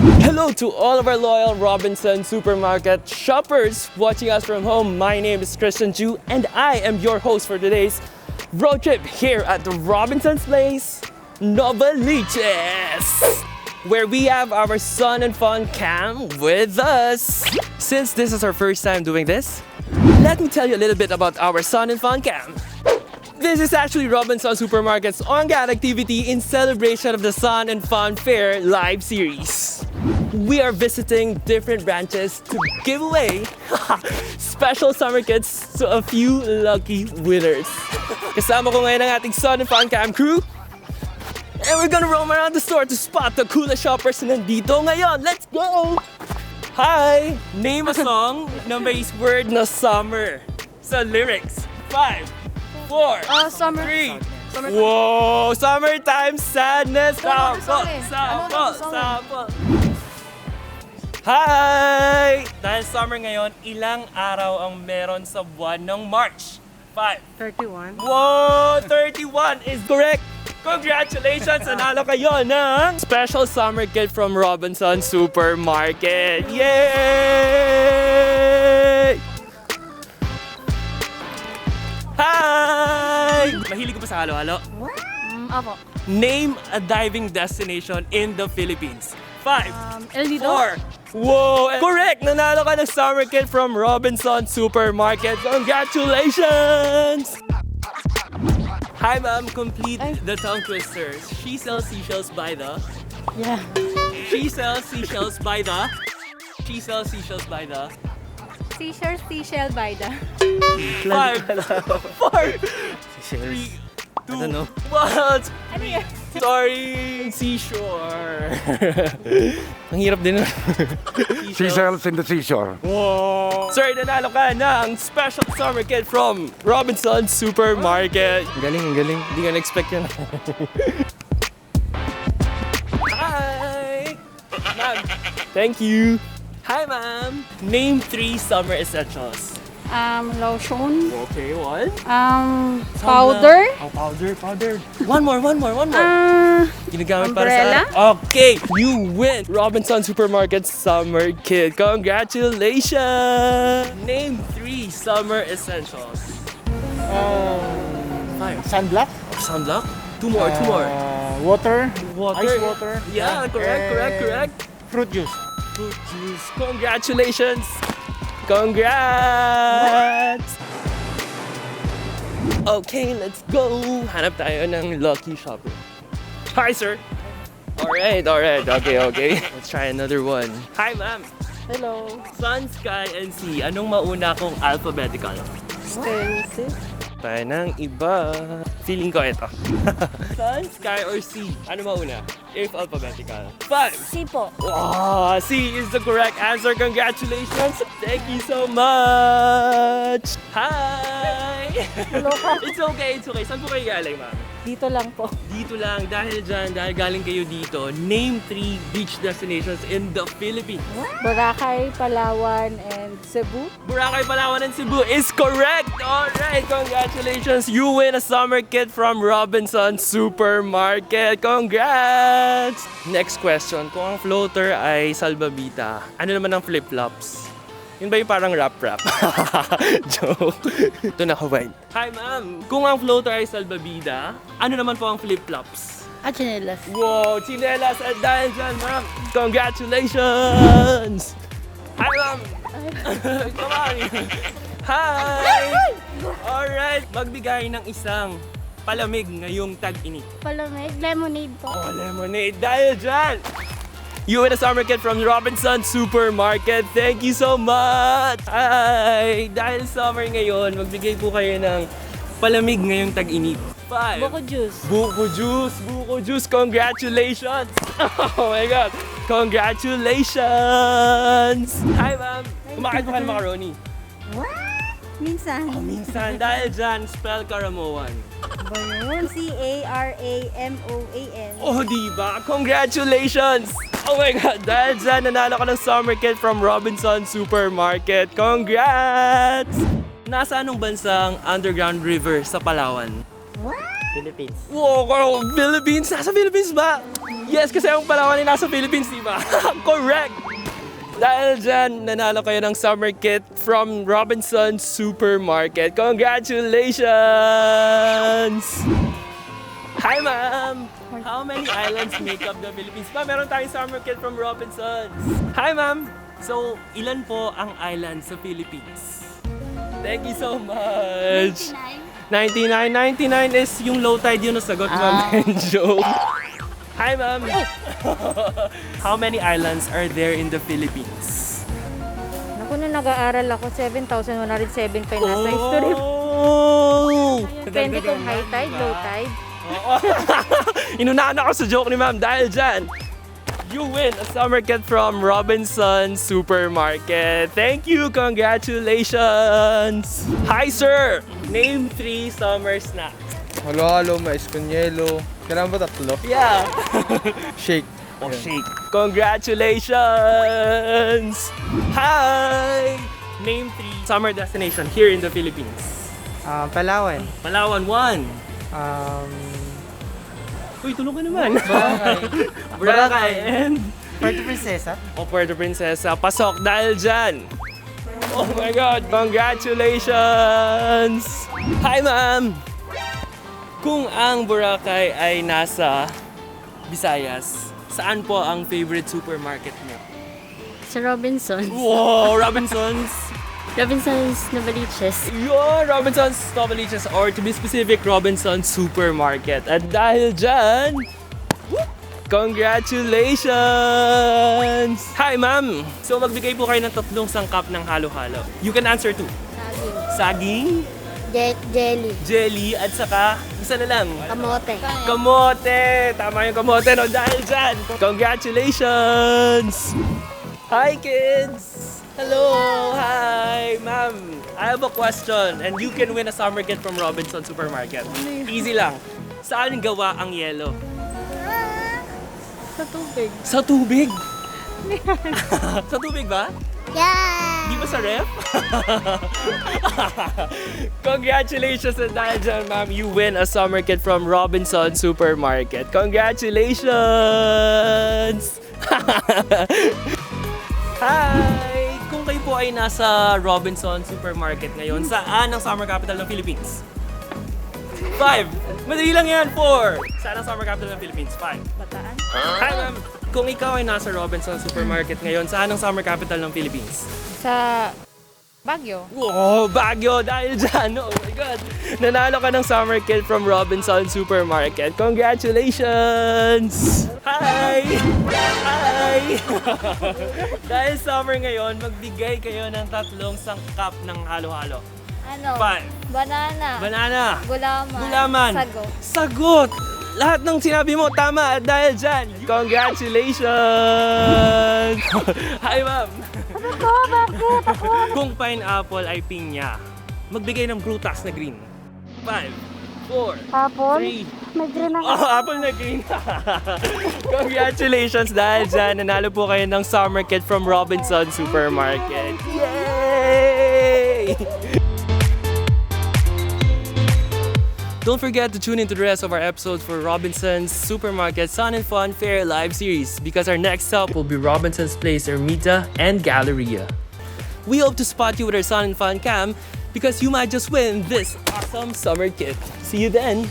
Hello to all of our loyal Robinsons Supermarket shoppers watching us from home. My name is Christian Tiu and I am your host for today's road trip here at the Robinsons Place Novaliches, where we have our Sun and Fun cam with us. Since this is our first time doing this, let me tell you a little bit about our Sun and Fun cam. This is actually Robinsons Supermarket's ongoing activity in celebration of the Sun and Fun Fair live series. We are visiting different branches to give away special summer kits to a few lucky winners. Kasama ko ngayon ang ating Sun and Fun Cam crew. And we're gonna roam around the store to spot the coolest shoppers na nandito ngayon. Let's go! Hi! Name a song na may word na summer sa lyrics. 5, 4, Summer. 3. Whoa! Summertime sadness! Sample! Hi! Dahil summer ngayon, ilang araw ang meron sa buwan ng March? 5. 31. Whoa! 31 is correct! Congratulations! Nanalo kayo ng special summer kit from Robinsons Supermarket! Yay! Hi! Mahilig ko ba sa halo-halo? Apo. Name a diving destination in the Philippines. 5, El Nido. 4. Whoa! Correct! Nanalo ka ng summer kit from Robinsons Supermarket. Congratulations! Hi ma'am, complete the tongue twisters. She sells seashells by the... Yeah. She sells seashells by the... She sells seashells by the... Seashell by the. 5, 4, 3, 2, 1. Ano yan? Sorry, seashore. Ang hirap din. Seashells in the seashore. Wow. Sir, nanalo ka ng special summer kit from Robinsons Supermarket. Ang galing, ang galing. Hindi ka na-expect yan. Hi! Ma'am, thank you. Hi, ma'am. Name 3 summer essentials. Lotion. Okay, one. Powder. Oh, powder. One more. Ginagamit para Umbrella? sa... Okay, you win Robinsons Supermarket Summer Kit. Congratulations! Name 3 summer essentials. 5. Sunblock. Sunblock? Two more. Water. Water. Ice water. Yeah, correct. Fruit juice. Fruit juice. Congratulations! Congrats! Okay, let's go! Hanap tayo ng lucky shopper. Hi, sir! Alright. Okay. Let's try another one. Hi, ma'am! Hello. Sun, sky, and sea. Anong mauna kong alphabetical? Stencil. Tayo ng iba. Feeling ko ito. Sun, sky, or sea? Ano mauna? If alphabetical. 5! Sipo. Wow, C is the correct answer. Congratulations! Thank you so much! Hi! Hello ka. It's okay. Saan po kayo galing, ma'am? Dito lang po. Dito lang, dahil galing kayo dito, name 3 beach destinations in the Philippines. Boracay, Palawan, and Cebu. Boracay, Palawan, and Cebu is correct! Alright, congratulations! You win a summer kit from Robinsons Supermarket. Congrats! Next question, kung ang floater ay salbabita, ano naman ang flip-flops? Yun ba yung parang rap-rap? Joke. Ito na, Hawaii. Hi, ma'am. Kung ang floater ay salbabida, ano naman po ang flip-flops? Chinelas. Wow, chinelas at dahil dyan, ma'am. Congratulations! Hi, ma'am. Come on. Hi! Alright, magbigay ng isang palamig ngayong tag-init. Palamig. Lemonade po. Oh, lemonade. Dahil dyan, you win a summer kit from Robinsons Supermarket. Thank you so much! Hi! Dahil summer ngayon, magbigay po kayo ng palamig ngayong tag-init. 5. Buko juice. Buko juice. Congratulations! Oh my God! Congratulations! Hi, ma'am! Kumakain po ka ng macaroni. What? Minsan. Oh, minsan. Dahil dyan, spell Karamoan. Ba yun? C-A-R-A-M-O-A-N. Oh, diba? Congratulations! Oh my God! Dahil dyan, nanalo ka ng summer kit from Robinsons Supermarket. Congrats! Nasa anong bansang underground river sa Palawan? What? Philippines. Wow, Philippines! Nasa Philippines ba? Yes, kasi ang Palawan ay nasa Philippines, di ba? Correct! Dahil dyan, nanalo kayo ng summer kit from Robinsons Supermarket. Congratulations! Hi, ma'am! How many islands make up the Philippines? Meron tayong summer kit from Robinsons. Hi, ma'am! So, ilan po ang island sa Philippines? Thank you so much! 99 is yung low tide yun na sagot, ma'am. Joke. Hi, ma'am. How many islands are there in the Philippines? Naku, nung nag-aaral ako, 7,107 pa yung nasa history. Oh! Depende kung high tide, low tide. Inunahan ako sa joke ni ma'am dahil dyan. You win a summer kit from Robinsons Supermarket. Thank you! Congratulations! Hi, sir! Name 3 summer snacks. Halo-halo, mais con yelo. Kailangan ba tatlo? Yeah! Shake. Oh, shake. Congratulations! Hi! Name 3 summer destination here in the Philippines. Palawan. Palawan 1. Uy, tulong ka naman. Boracay and Puerto Princesa. Puerto Princesa. Pasok dahil dyan. Oh my God! Congratulations! Hi, ma'am! Kung ang Boracay ay nasa Visayas, saan po ang favorite supermarket niyo? Sa Robinsons. Wow! Robinsons! Robinsons Novaliches. Yun! Robinsons Novaliches, or to be specific, Robinsons Supermarket. At dahil dyan, congratulations! Hi, ma'am! So, magbigay po kayo ng 3 sangkap ng halo-halo. You can answer 2. Saging, Jelly. jelly, at saka, isa na lang. Kamote. Kamote! Tama yung kamote, no? Dahil dyan, congratulations! Hi, kids! Hello! Hi! Ma'am, I have a question and you can win a summer kit from Robinsons Supermarket. Easy lang. Saan gawa ang yelo? Sa tubig. Sa tubig? Sa tubig ba? Yeah! Di ba sa ref? Congratulations at dahil dyan, ma'am. You win a summer kit from Robinsons Supermarket. Congratulations! Hi! Kung kayo po ay nasa Robinsons Supermarket ngayon, saan ang summer capital ng Philippines? 5! Madali lang yan! 4! Saan ang summer capital ng Philippines? 5. Bataan. Hi, ma'am! Kung ikaw ay nasa Robinsons Supermarket ngayon, saan ang summer capital ng Philippines? Sa Baguio. Wow! Baguio! Dahil dyan! Oh my God! Nanalo ka ng summer kit from Robinsons Supermarket. Congratulations! Hi! Hi! Dahil summer ngayon, magbigay kayo ng 3 sangkap ng halo-halo. Ano? 5. Banana. Banana. Gulaman. Gulaman. Sago. Sagot! Lahat ng sinabi mo tama at dahil dyan, congratulations! Hi, ma'am! Kung pineapple ay pinya, magbigay ng prutas na green. 5, 4, Apple? 3. May green Oh, apple na green. Congratulations dahil dyan, nanalo po kayo ng summer kit from Robinsons Supermarket. Yay! Don't forget to tune into the rest of our episodes for Robinsons Supermarket Sun and Fun Fair Live Series because our next stop will be Robinsons Place Ermita and Galleria. We hope to spot you with our Sun and Fun cam because you might just win this awesome summer kit. See you then!